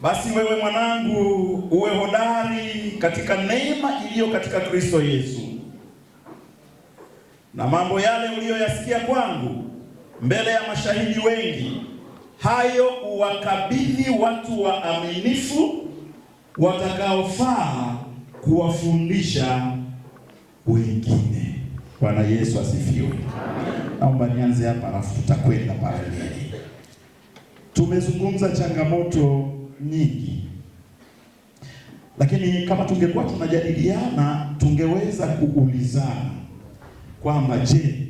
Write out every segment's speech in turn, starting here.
Basi wewe mwanangu, uwe hodari katika neema iliyo katika Kristo Yesu. Na mambo yale uliyoyasikia kwangu mbele ya mashahidi wengi, hayo uwakabidhi watu waaminifu watakaofaa kuwafundisha wengine. Bwana Yesu asifiwe. Naomba nianze hapa alafu tutakwenda paraleli. Tumezungumza changamoto nyingi, lakini kama tungekuwa tunajadiliana tungeweza kuulizana kwamba je,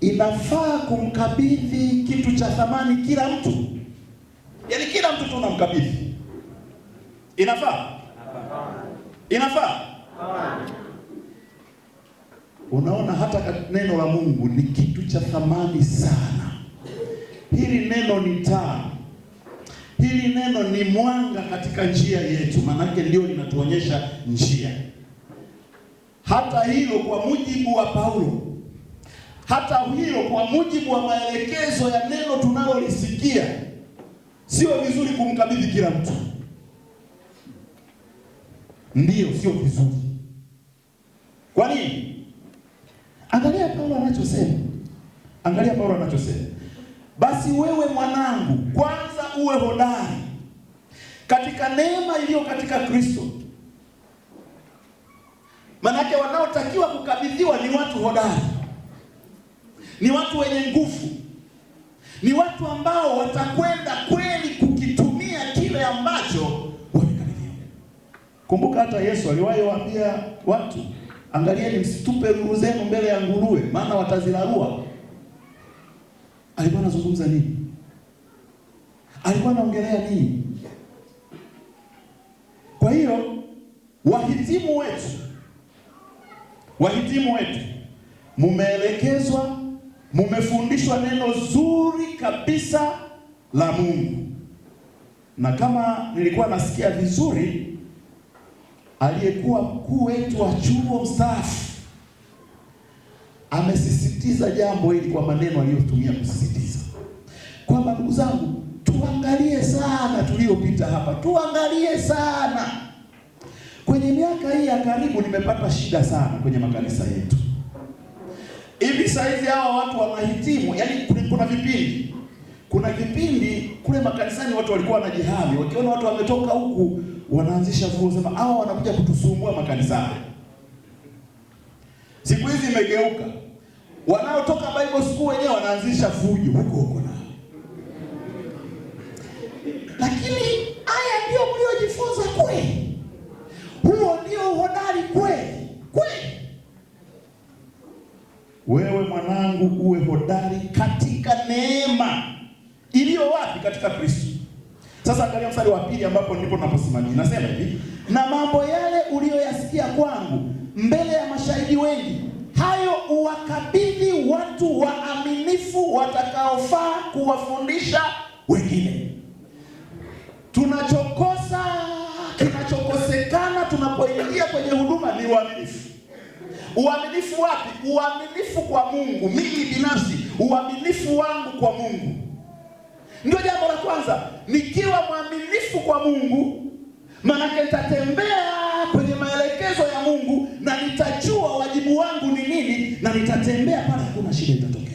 inafaa kumkabidhi kitu cha thamani kila mtu? Yaani kila mtu tunamkabidhi? Inafaa? Inafaa? Unaona, hata neno la Mungu ni kitu cha thamani sana. Hili neno ni taa. Hili neno ni mwanga katika njia yetu, manake ndio linatuonyesha njia. Hata hilo kwa mujibu wa Paulo, hata hilo kwa mujibu wa maelekezo ya neno tunalolisikia, sio vizuri kumkabidhi kila mtu. Ndiyo, sio vizuri. Kwa nini? Angalia Paulo anachosema. Angalia Paulo anachosema. Basi wewe mwanangu, kwanza uwe hodari katika neema iliyo katika Kristo. Manake wanaotakiwa kukabidhiwa ni watu hodari, ni watu wenye nguvu, ni watu ambao watakwenda kweli kukitumia kile ambacho wamekabidhiwa. Kumbuka hata Yesu aliwahi waambia watu, angalieni msitupe lulu zenu mbele ya nguruwe, maana watazirarua. Alikuwa anazungumza nini? Alikuwa anaongelea nini? Kwa hiyo wahitimu wetu mumeelekezwa, mumefundishwa neno zuri kabisa la Mungu. Na kama nilikuwa nasikia vizuri, aliyekuwa mkuu wetu wa chuo mstaafu amesisitiza jambo hili kwa maneno aliyotumia kusisitiza kwamba, ndugu zangu, tuangalie sana tuliyopita hapa, tuangalie sana. Kwenye miaka hii ya karibu nimepata shida sana kwenye makanisa yetu. Hivi saizi hawa watu wa mahitimu, yani kuna vipindi kule makanisani watu walikuwa wanajihami, wakiona watu wametoka huku wanaanzisha vuo, sema hawa wanakuja kutusumbua makanisani. Siku hizi imegeuka, wanaotoka Bible school wenyewe wanaanzisha fujo huko na. Lakini haya ndio mliojifunza kweli? Huo ndio uhodari kweli? Wewe mwanangu, uwe hodari katika neema iliyo wapi? Katika Kristo. Sasa angalia mstari wa pili ambapo ndipo tunaposimamia. Nasema hivi, na mambo yale uliyoyasikia kwangu mbele ya mashahidi wengi, hayo uwakabidhi watu waaminifu watakaofaa kuwafundisha wengine. Kinachokosekana tunapoingia kwenye huduma ni uaminifu. Uaminifu wapi? Uaminifu kwa Mungu. Mimi binafsi, uaminifu wangu kwa Mungu ndio jambo la kwanza. Nikiwa mwaminifu kwa Mungu, maana nitatembea kwenye maelekezo ya Mungu na nitajua wajibu wangu ni nini, na nitatembea pale hakuna shida itatokea.